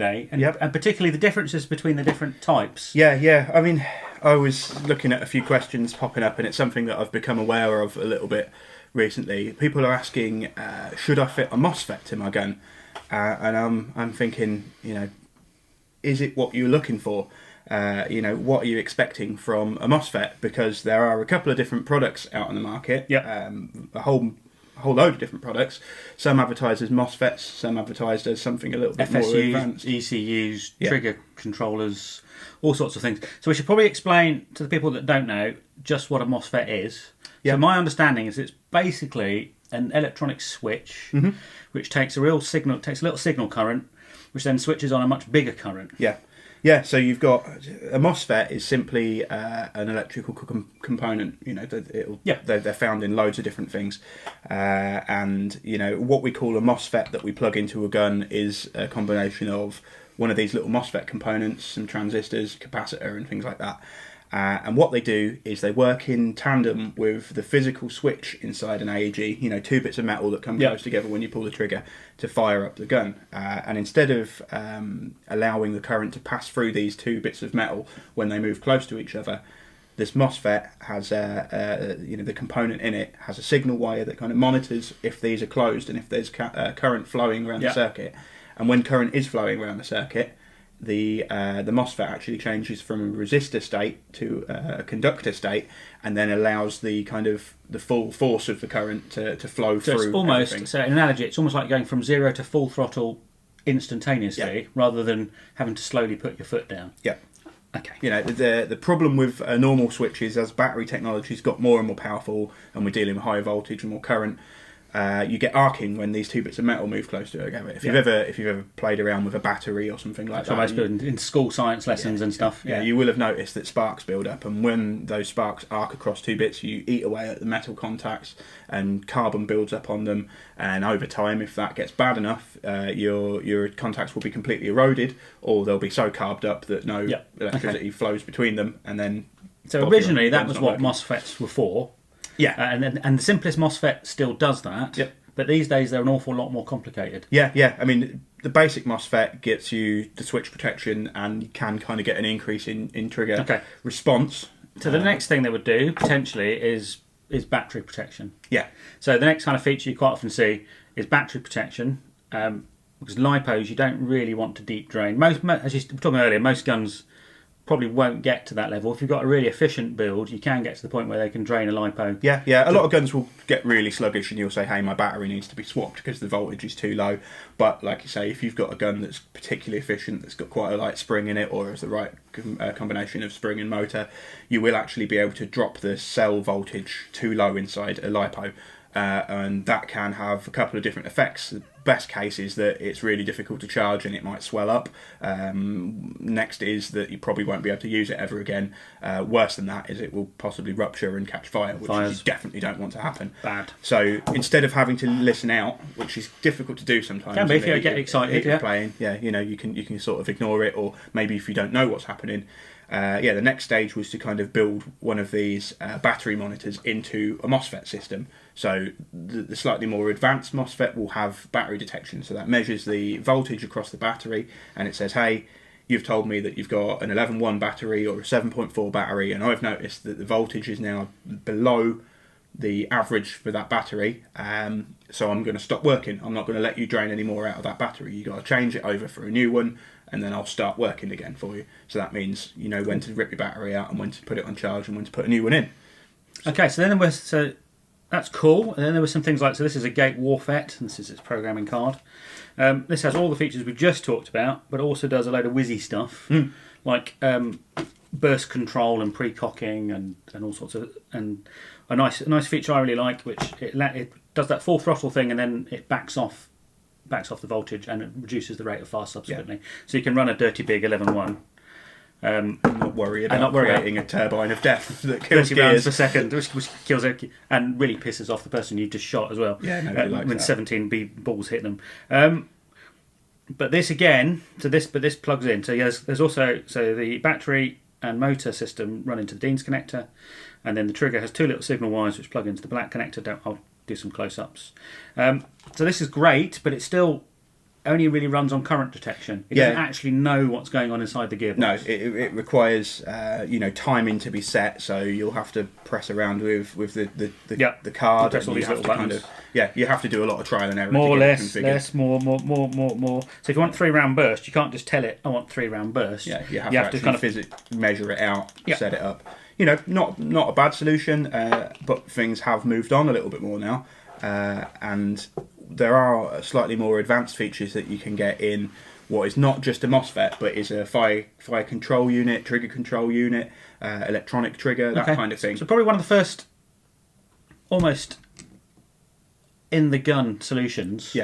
and particularly the differences between the different types. Yeah. I mean, I was looking at a few questions popping up, and it's something that I've become aware of a little bit recently. People are asking, should I fit a Mosfet in my gun? And I'm thinking, is it what you're looking for? What are you expecting from a Mosfet? Because there are a couple of different products out on the market. Yeah. A whole load of different products. Some advertised as Mosfets, some advertised as something a little bit more advanced. ECUs, trigger controllers, all sorts of things. So we should probably explain to the people that don't know just what a Mosfet is. So my understanding is it's basically an electronic switch which takes a little signal current, which then switches on a much bigger current. Yeah, so you've got a Mosfet is simply an electrical component. They're found in loads of different things, and what we call a Mosfet that we plug into a gun is a combination of one of these little Mosfet components, some transistors, capacitor, and things like that. And what they do is they work in tandem with the physical switch inside an AEG, two bits of metal that come close together when you pull the trigger to fire up the gun. And instead of allowing the current to pass through these two bits of metal when they move close to each other, this Mosfet has the component in it has a signal wire that kind of monitors if these are closed and if there's current flowing around the circuit. And when current is flowing around the circuit, the Mosfet actually changes from a resistor state to a conductor state, and then allows the full force of the current to flow through. It's almost, so an analogy, it's almost like going from 0 to full throttle instantaneously, rather than having to slowly put your foot down. Yeah. Okay. The problem with a normal switch is, as battery technology's got more and more powerful, and we're dealing with higher voltage and more current, you get arcing when these two bits of metal move close together. If you've ever played around with a battery or something like that, most in school science lessons and stuff. Yeah, you will have noticed that sparks build up, and when those sparks arc across two bits, you eat away at the metal contacts, and carbon builds up on them. And over time, if that gets bad enough, your contacts will be completely eroded, or they'll be so carbed up that no electricity flows between them, and then. So originally, that was what MOSFETs were for. Yeah, and the simplest MOSFET still does that. Yep. But these days they're an awful lot more complicated. Yeah. I mean, the basic MOSFET gets you the switch protection, and you can kind of get an increase in trigger response. So the next thing they would do potentially is battery protection. Yeah. So the next kind of feature you quite often see is battery protection, because lipos you don't really want to deep drain. As you were talking earlier, most guns probably won't get to that level. If you've got a really efficient build, you can get to the point where they can drain a lipo. Yeah. A lot of guns will get really sluggish, and you'll say, hey, my battery needs to be swapped because the voltage is too low. But like you say, if you've got a gun that's particularly efficient, that's got quite a light spring in it, or has the right combination of spring and motor, you will actually be able to drop the cell voltage too low inside a lipo. And that can have a couple of different effects. The best case is that it's really difficult to charge and it might swell up. Next is that you probably won't be able to use it ever again. Worse than that is it will possibly rupture and catch fire, which you definitely don't want to happen. Bad. So instead of having to listen out, which is difficult to do sometimes, can be if you get excited. If you're playing, you can sort of ignore it, or maybe if you don't know what's happening. The next stage was to kind of build one of these battery monitors into a Mosfet system. So the slightly more advanced Mosfet will have battery detection. So that measures the voltage across the battery, and it says, hey, you've told me that you've got an 11.1 battery or a 7.4 battery, and I've noticed that the voltage is now below the average for that battery, so I'm going to stop working. I'm not going to let you drain any more out of that battery. You've got to change it over for a new one, and then I'll start working again for you. So that means you know when to rip your battery out and when to put it on charge and when to put a new one in. Okay, so then that's cool. And then there were some things like, so this is a Gate Warfet, and this is its programming card. This has all the features we just talked about, but also does a load of whizzy stuff, like burst control and pre-cocking and all sorts of, and a nice feature I really like, which it does that full throttle thing, and then it backs off the voltage, and it reduces the rate of fire subsequently. Yeah. So you can run a dirty big 11.1. Not worry about creating a turbine of death that kills 30 rounds per second, which kills it and really pisses off the person you've just shot as well. Yeah, nobody likes when that. 17 balls hit them. But this again, this plugs in. So there's also the battery and motor system run into the Dean's connector, and then the trigger has two little signal wires which plug into the black connector. I'll do some close-ups. So this is great, but it's still only really runs on current detection. It doesn't actually know what's going on inside the gearbox. No, it requires timing to be set, so you'll have to press around with the card. Press all these little buttons. You have to do a lot of trial and error. More, less, more. So if you want 3-round burst, you can't just tell it, I want 3-round burst. Yeah, you have to kind of measure it out, set it up. Not a bad solution, but things have moved on a little bit more now, and there are slightly more advanced features that you can get in what is not just a Mosfet, but is a fire control unit, trigger control unit, electronic trigger, that kind of thing. So probably one of the first almost in the gun solutions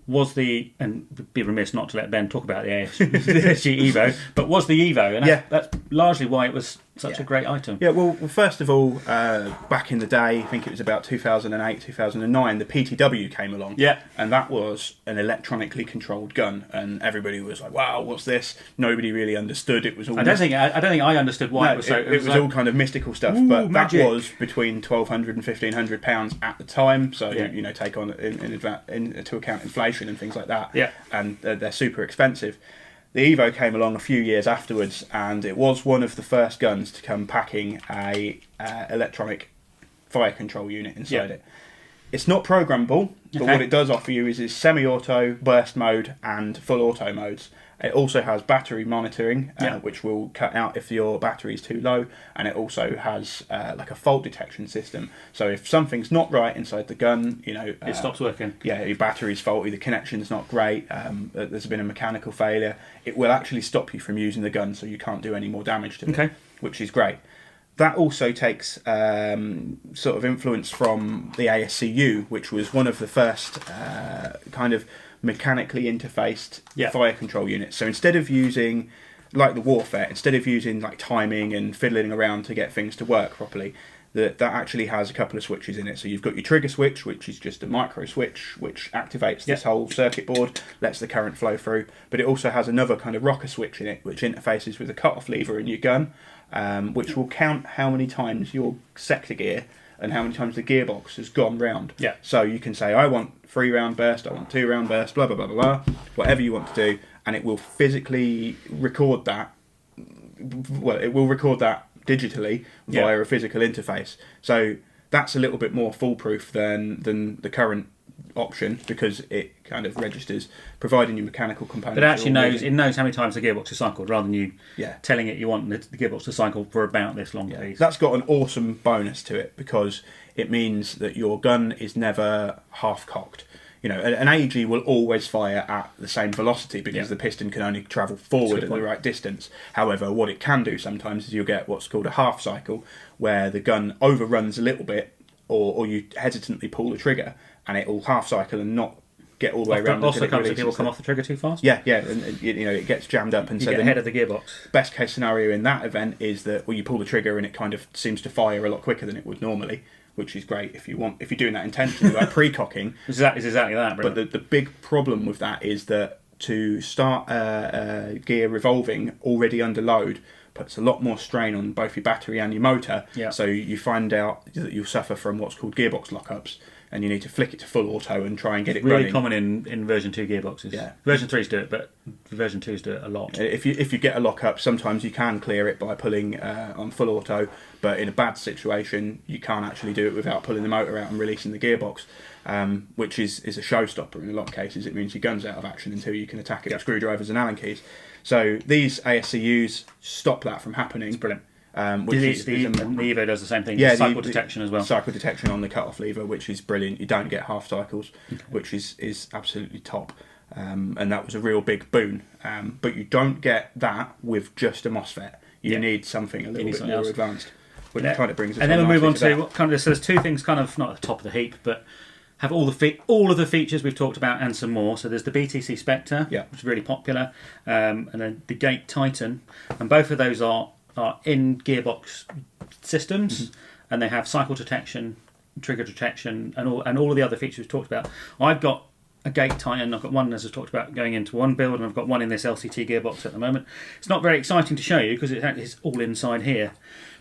was and be remiss not to let Ben talk about the ASG Evo, but was the Evo, and that's largely why it was such a great item. Yeah, well, first of all, back in the day, I think it was about 2008, 2009, the PTW came along. Yeah. And that was an electronically controlled gun, and everybody was like, wow, what's this? Nobody really understood. It was all... I don't think I understood why it was so... It was like, all kind of mystical stuff, but magic. That was between £1,200 and £1,500 at the time, so, take on into account inflation and things like that. Yeah. And they're super expensive. The Evo came along a few years afterwards, and it was one of the first guns to come packing a electronic fire control unit inside it. It's not programmable, but what it does offer you is semi-auto, burst mode, and full auto modes. It also has battery monitoring, which will cut out if your battery is too low, and it also has like a fault detection system. So if something's not right inside the gun, it stops working. Yeah, your battery's faulty, the connection's not great, there's been a mechanical failure, it will actually stop you from using the gun, so you can't do any more damage to it, which is great. That also takes sort of influence from the ASCU, which was one of the first kind of mechanically interfaced fire control units. So instead of using, like the Warfet, instead of using like timing and fiddling around to get things to work properly, that actually has a couple of switches in it. So you've got your trigger switch, which is just a micro switch, which activates this whole circuit board, lets the current flow through. But it also has another kind of rocker switch in it, which interfaces with the cut-off lever in your gun, which will count how many times your sector gear and how many times the gearbox has gone round. Yeah. So you can say, I want 3-round burst, I want 2-round burst, blah, blah, blah, blah, blah, whatever you want to do, and it will physically record that. Well, it will record that digitally via a physical interface. So that's a little bit more foolproof than the current option, because it kind of registers, providing you mechanical components. But it actually knows how many times the gearbox is cycled, rather than you telling it you want the gearbox to cycle for about this long. Piece. That's got an awesome bonus to it, because it means that your gun is never half cocked. An AEG will always fire at the same velocity, because the piston can only travel forward at the right distance. However, what it can do sometimes is you'll get what's called a half cycle, where the gun overruns a little bit, or you hesitantly pull the trigger, and it will half cycle and not get all the way around. Also comes if people come off the trigger too fast. Yeah, and it gets jammed up, and you so get ahead of the gearbox. Best case scenario in that event is that you pull the trigger and it kind of seems to fire a lot quicker than it would normally, which is great if you're doing that intentionally, like pre-cocking. It's exactly that. But the big problem with that is that to start gear revolving already under load puts a lot more strain on both your battery and your motor. Yeah. So you find out that you'll suffer from what's called gearbox lockups, and you need to flick it to full auto and try and get it running. Really common in version 2 gearboxes. Yeah. Version 3s do it, but version 2s do it a lot. If you get a lockup, sometimes you can clear it by pulling on full auto, but in a bad situation, you can't actually do it without pulling the motor out and releasing the gearbox, which is a showstopper in a lot of cases. It means your gun's out of action until you can attack it with screwdrivers and Allen keys. So these ASCUs stop that from happening. It's brilliant. The Evo does the same thing. Yeah, cycle detection as well. Cycle detection on the cut-off lever, which is brilliant. You don't get half cycles, which is absolutely top. And that was a real big boon. But you don't get that with just a Mosfet. You need something a little bit more advanced, which kind of brings us. And then we move on to what kind of. So there's two things, kind of not at the top of the heap, but have all of the features we've talked about and some more. So there's the BTC Spectre, which is really popular, and then the Gate Titan, and both of those are in gearbox systems, and they have cycle detection, trigger detection, and all of the other features we've talked about. I've got a Gate Titan. I've got one, as I've talked about, going into one build, and I've got one in this LCT gearbox at the moment. It's not very exciting to show you because it's all inside here,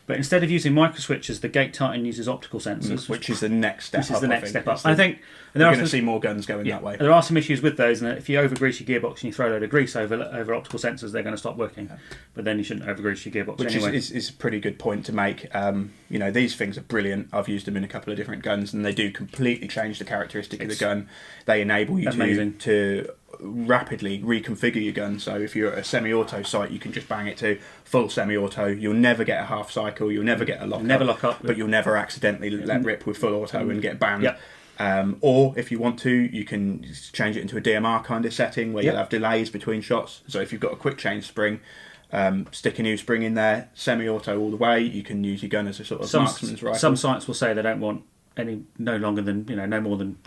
But instead of using micro switches, the Gate Titan uses optical sensors, which is the next step. This is the next step up. I think we're going to see more guns going that way. There are some issues with those, and if you overgrease your gearbox and you throw a load of grease over optical sensors, they're going to stop working. Yeah. But then you shouldn't overgrease your gearbox anyway. Which is a pretty good point to make. You know, these things are brilliant. I've used them in a couple of different guns, and they do completely change the characteristic of the gun. They enable you to rapidly reconfigure your gun. So if you're at a semi-auto site, you can just bang it to full semi-auto. You'll never get a half cycle. You'll never get a lock up, but you'll never accidentally let rip with full auto and get banned. Yep. Or if you want to, you can change it into a DMR kind of setting where you'll have delays between shots. So if you've got a quick change spring, stick a new spring in there, semi-auto all the way. You can use your gun as a sort of marksman's rifle. Some sites will say they don't want no longer than no more than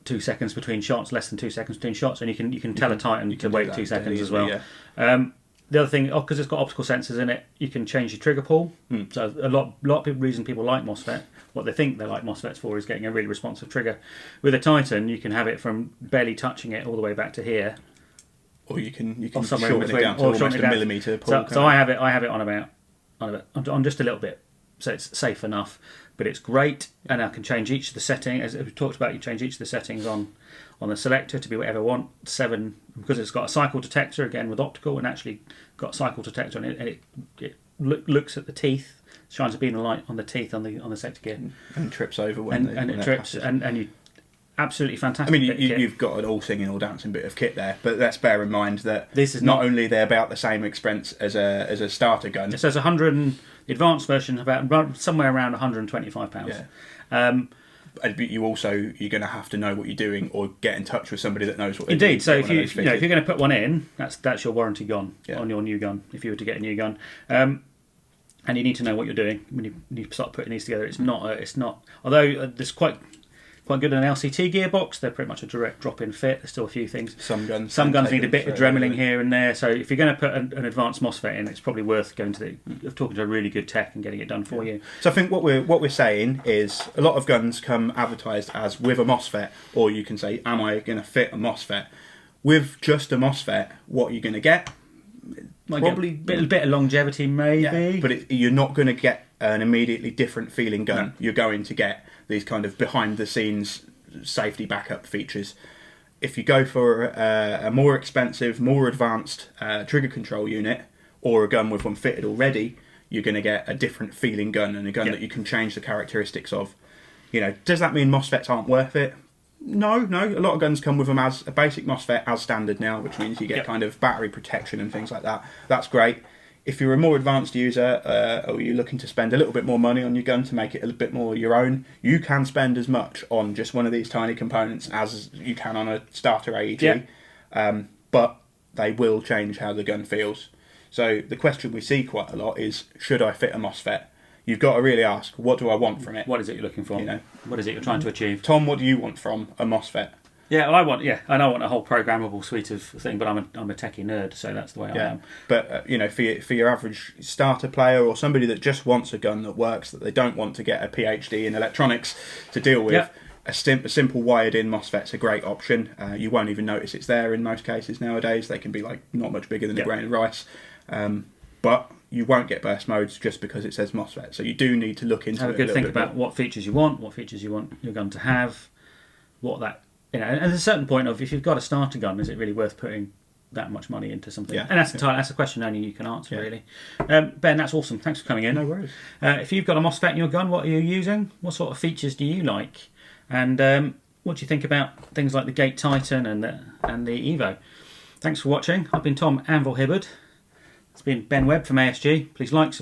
2 seconds between shots, less than 2 seconds between shots, and you can tell a Titan to wait 2 seconds as well. Yeah. The other thing, because it's got optical sensors in it, you can change your trigger pull. So a lot of people, reason people like Mosfet, what they think they like Mosfets for, is getting a really responsive trigger. With a Titan, you can have it from barely touching it all the way back to here, or you can shorten it down to almost a millimetre pull. So I have it on just a little bit, so it's safe enough. But it's great, and I can change each of the settings. As we talked about, you change each of the settings on the selector to be whatever I want. 7, because it's got a cycle detector, again with optical, and actually got a cycle detector on it, and it looks at the teeth, shines a beam of light on the teeth on the sector gear. And trips over when it trips, and you absolutely fantastic. I mean, you've got an all singing, all dancing bit of kit there, but let's bear in mind that this is not only they're about the same expense as a starter gun. It says 100. The advanced version about somewhere around £125. Yeah. But you're going to have to know what you're doing, or get in touch with somebody that knows what they're doing. Indeed. So if you're going to put one in, that's your warranty gone on your new gun. If you were to get a new gun, and you need to know what you're doing when you start putting these together. It's not. Although there's quite good in an LCT gearbox, they're pretty much a direct drop-in fit. There's still a few things. Some guns need a bit of dremeling here and there. So if you're going to put an advanced Mosfet in, it's probably worth going to talking to a really good tech and getting it done for you. So I think what we're saying is a lot of guns come advertised as with a Mosfet, or you can say, am I going to fit a Mosfet? With just a Mosfet, what are you going to get? Probably a bit of longevity, maybe. But you're not going to get an immediately different feeling gun. No. You're going to get these kind of behind-the-scenes safety backup features. If you go for a more expensive, more advanced trigger control unit, or a gun with one fitted already, you're going to get a different feeling gun, and a gun that you can change the characteristics of. Does that mean Mosfets aren't worth it? No. A lot of guns come with them as a basic Mosfet as standard now, which means you get kind of battery protection and things like that. That's great. If you're a more advanced user, or you're looking to spend a little bit more money on your gun to make it a little bit more your own, you can spend as much on just one of these tiny components as you can on a starter AEG. But they will change how the gun feels. So the question we see quite a lot is, should I fit a Mosfet? You've got to really ask, what do I want from it? What is it you're looking for? What is it you're trying to achieve? Tom, what do you want from a Mosfet? Yeah, well, I want a whole programmable suite of thing, but I'm a techie nerd, so that's the way I am. But for your average starter player, or somebody that just wants a gun that works, that they don't want to get a PhD in electronics to deal with, a simple wired-in Mosfet's a great option. You won't even notice it's there in most cases nowadays. They can be not much bigger than a grain of rice, but you won't get burst modes just because it says Mosfet. So you do need to look into it. Have a good think about what features you want your gun to have, and at a certain point of, if you've got a starter gun, is it really worth putting that much money into something? Yeah. And that's a question only you can answer, really. Ben, that's awesome. Thanks for coming in. No worries. If you've got a Mosfet in your gun, what are you using? What sort of features do you like? And what do you think about things like the Gate Titan and the Evo? Thanks for watching. I've been Tom Anvil Hibberd. It's been Ben Webb from ASG. Please like,